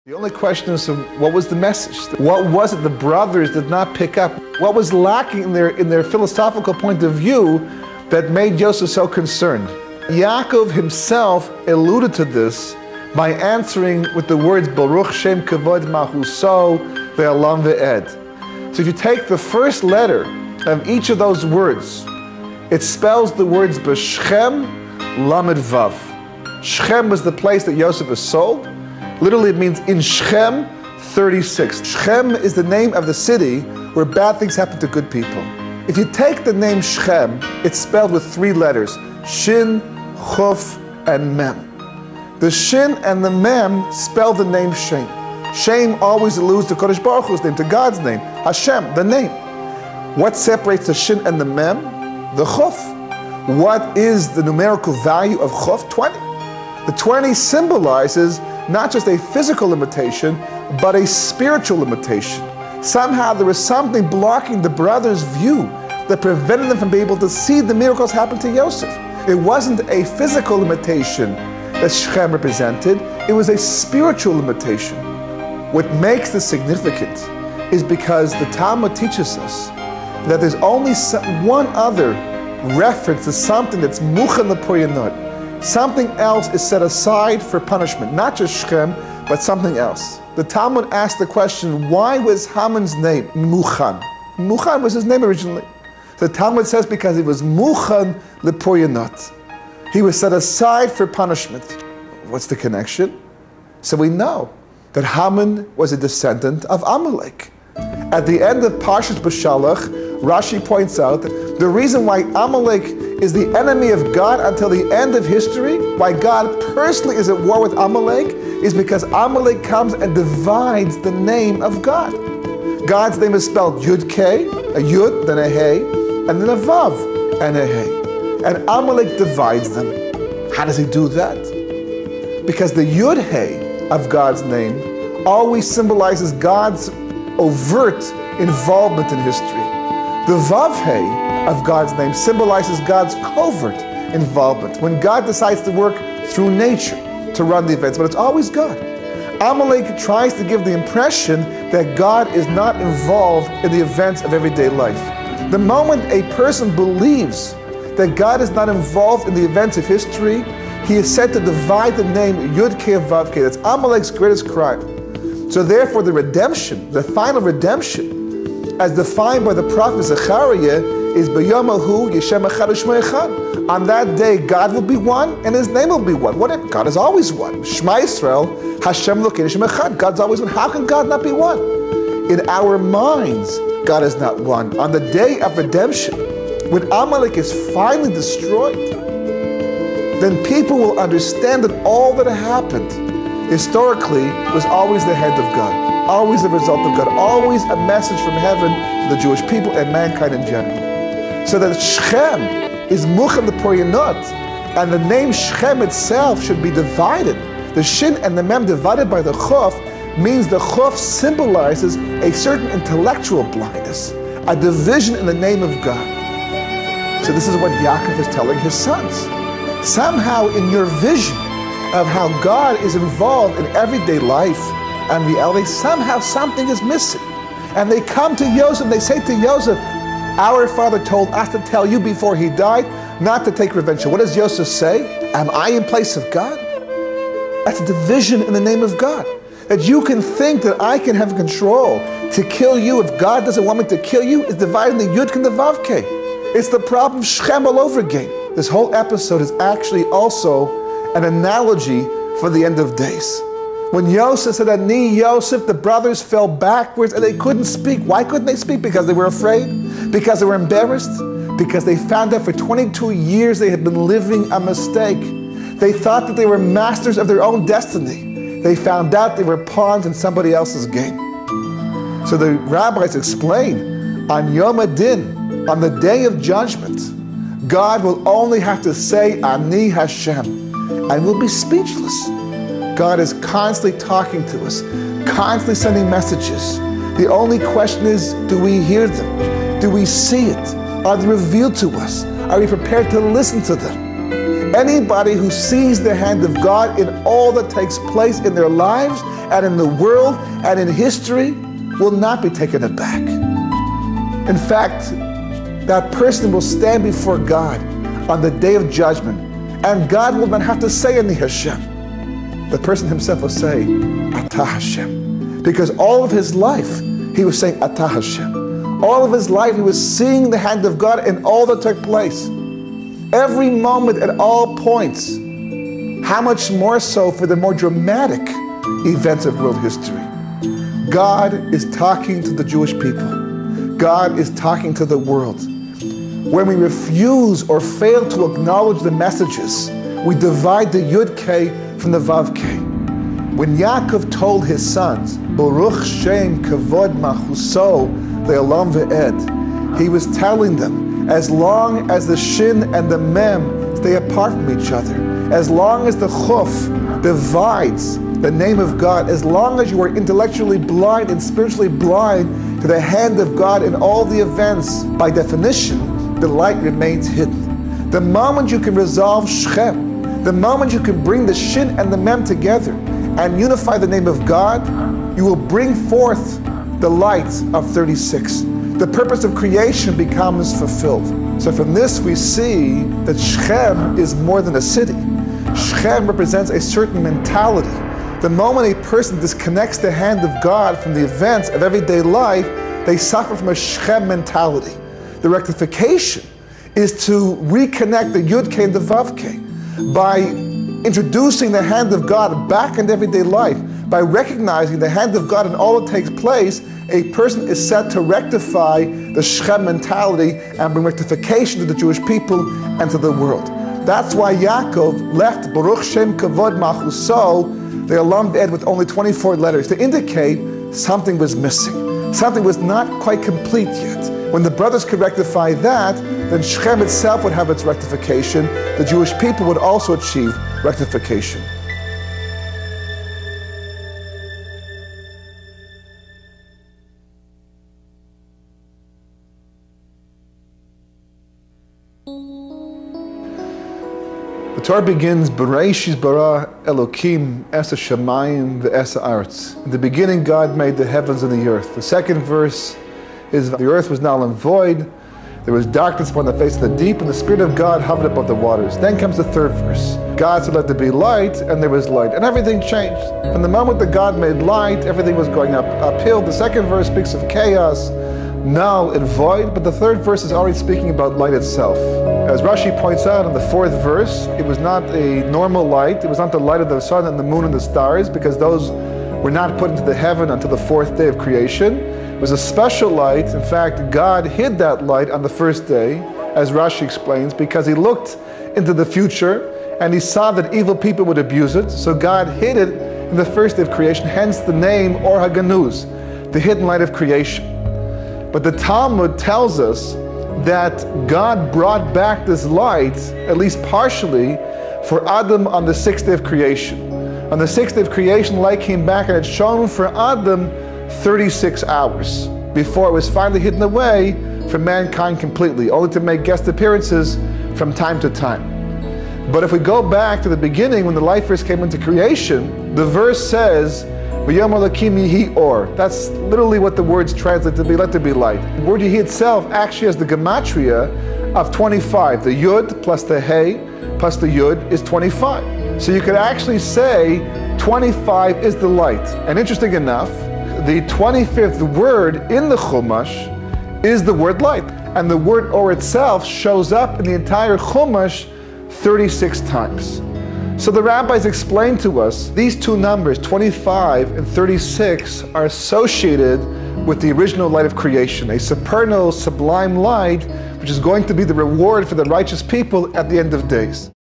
The only question is, what was the message? What was it the brothers did not pick up? What was lacking in their philosophical point of view that made Yosef so concerned? Yaakov himself alluded to this by answering with the words, Baruch Shem Kavod Mahuso Ve'alam Ve'ed. So if you take the first letter of each of those words, it spells the words B'Shchem Lamed Vav. Shechem was the place that Yosef was sold. Literally it means in Shechem 36. Shechem is the name of the city where bad things happen to good people. If you take the name Shechem, it's spelled with 3 letters, Shin, Chuf, and Mem. The Shin and the Mem spell the name Shem. Shem always alludes to Kodesh Baruch Hu's name, to God's name, Hashem, the name. What separates the Shin and the Mem? The Chuf. What is the numerical value of Chuf? 20. The 20 symbolizes not just a physical limitation, but a spiritual limitation. Somehow there was something blocking the brothers' view that prevented them from being able to see the miracles happen to Yosef. It wasn't a physical limitation that Shechem represented, it was a spiritual limitation. What makes this significant is because the Talmud teaches us that there's only one other reference to something that's muchan lepoyanot. Something else is set aside for punishment, not just Shechem, but something else. The Talmud asked the question, why was Haman's name Muchan? Muchan was his name originally. The Talmud says because he was Muchan lepoyanot. He was set aside for punishment. What's the connection? So we know that Haman was a descendant of Amalek. At the end of Parashat B'Shalach, Rashi points out that the reason why Amalek is the enemy of God until the end of history, why God personally is at war with Amalek, is because Amalek comes and divides the name of God. God's name is spelled Yud-K, a Yud, then a Hey, and then a Vav, and a Hey. And Amalek divides them. How does he do that? Because the Yud-Hey of God's name always symbolizes God's overt involvement in history. The Vav-Hey of God's name symbolizes God's covert involvement, when God decides to work through nature to run the events, but it's always God. Amalek tries to give the impression that God is not involved in the events of everyday life. The moment a person believes that God is not involved in the events of history, he is said to divide the name Yud-K and Vav-K. That's Amalek's greatest crime. So therefore the redemption, the final redemption, as defined by the prophet Zechariah, is B'yomahu Yeshem Echad U'Shmo Echad. On that day, God will be one, and His name will be one. What if God is always one? Shema Yisrael, Hashem Elokeinu Hashem Echad. God's always one. How can God not be one? In our minds, God is not one. On the day of redemption, when Amalek is finally destroyed, then people will understand that all that happened historically was always the hand of God, always the result of God, always a message from heaven to the Jewish people and mankind in general. So that Shechem is Muchan lepoyanot, and the name Shechem itself should be divided. The Shin and the Mem divided by the Chuf means the Chuf symbolizes a certain intellectual blindness, a division in the name of God. So this is what Yaakov is telling his sons. Somehow in your vision of how God is involved in everyday life and reality, somehow something is missing. And they come to Yosef, they say to Yosef, our father told us to tell you before he died not to take revenge. So what does Yosef say? Am I in place of God? That's a division in the name of God. That you can think that I can have control to kill you if God doesn't want me to kill you is dividing the Yud and the Vav K. It's the problem of Shechem all over again. This whole episode is actually also an analogy for the end of days. When Yosef said, Ani Yosef, the brothers fell backwards and they couldn't speak. Why couldn't they speak? Because they were afraid? Because they were embarrassed? Because they found out for 22 years they had been living a mistake. They thought that they were masters of their own destiny. They found out they were pawns in somebody else's game. So the rabbis explain, on Yom Adin, on the day of judgment, God will only have to say, Ani Hashem, and we'll be speechless. God is constantly talking to us, constantly sending messages. The only question is, do we hear them? Do we see it? Are they revealed to us? Are we prepared to listen to them? Anybody who sees the hand of God in all that takes place in their lives and in the world and in history will not be taken aback. In fact, that person will stand before God on the day of judgment, and God will not have to say any Hashem. The person himself will say, Atah Hashem. Because all of his life, he was saying, Atah Hashem. All of his life, he was seeing the hand of God in all that took place. Every moment, at all points. How much more so for the more dramatic events of world history. God is talking to the Jewish people. God is talking to the world. When we refuse or fail to acknowledge the messages, we divide the Yud K from the Vav K. When Yaakov told his sons, Baruch Shem Kavod Machuso Le'olam Ve'ed, he was telling them, as long as the Shin and the Mem stay apart from each other, as long as the Chuf divides the name of God, as long as you are intellectually blind and spiritually blind to the hand of God in all the events, by definition, the light remains hidden. The moment you can resolve Shechem, the moment you can bring the Shin and the Mem together and unify the name of God, you will bring forth the light of 36. The purpose of creation becomes fulfilled. So from this we see that Shechem is more than a city. Shechem represents a certain mentality. The moment a person disconnects the hand of God from the events of everyday life, they suffer from a Shechem mentality. The rectification is to reconnect the Yud K and the Vav K by introducing the hand of God back into everyday life. By recognizing the hand of God in all that takes place, a person is set to rectify the Shechem mentality and bring rectification to the Jewish people and to the world. That's why Yaakov left Baruch Shem Kavod Machuso, the Olam Ve'ed, with only 24 letters to indicate something was missing. Something was not quite complete yet. When the brothers could rectify that, then Shechem itself would have its rectification. The Jewish people would also achieve rectification. The Torah begins, Bereishis bara Elokim es hashamayim ve'es haaretz. In the beginning, God made the heavens and the earth. The second verse is, the earth was null and void. There was darkness upon the face of the deep, and the Spirit of God hovered above the waters. Then comes the third verse. God said, let there be light, and there was light. And everything changed. From the moment that God made light, everything was going uphill. The second verse speaks of chaos, null and void, but the third verse is already speaking about light itself. As Rashi points out in the fourth verse, it was not a normal light. It was not the light of the sun and the moon and the stars, because those were not put into the heaven until the fourth day of creation. It was a special light. In fact, God hid that light on the first day, as Rashi explains, because he looked into the future and he saw that evil people would abuse it. So God hid it in the first day of creation, hence the name Or HaGanuz, the hidden light of creation. But the Talmud tells us that God brought back this light, at least partially, for Adam on the sixth day of creation. On the sixth day of creation, light came back and it shone for Adam 36 hours before it was finally hidden away from mankind completely, only to make guest appearances from time to time. But if we go back to the beginning, when the light first came into creation, the verse says, V'yom Elokim yihi or. That's literally what the words translate to be, let there be light. The word yihi itself actually has the gematria of 25. The yud plus the hey plus the yud is 25. So you could actually say 25 is the light. And interesting enough, the 25th word in the Chumash is the word light. And the word or itself shows up in the entire Chumash 36 times. So the rabbis explained to us, these two numbers, 25 and 36, are associated with the original light of creation, a supernal, sublime light, which is going to be the reward for the righteous people at the end of days.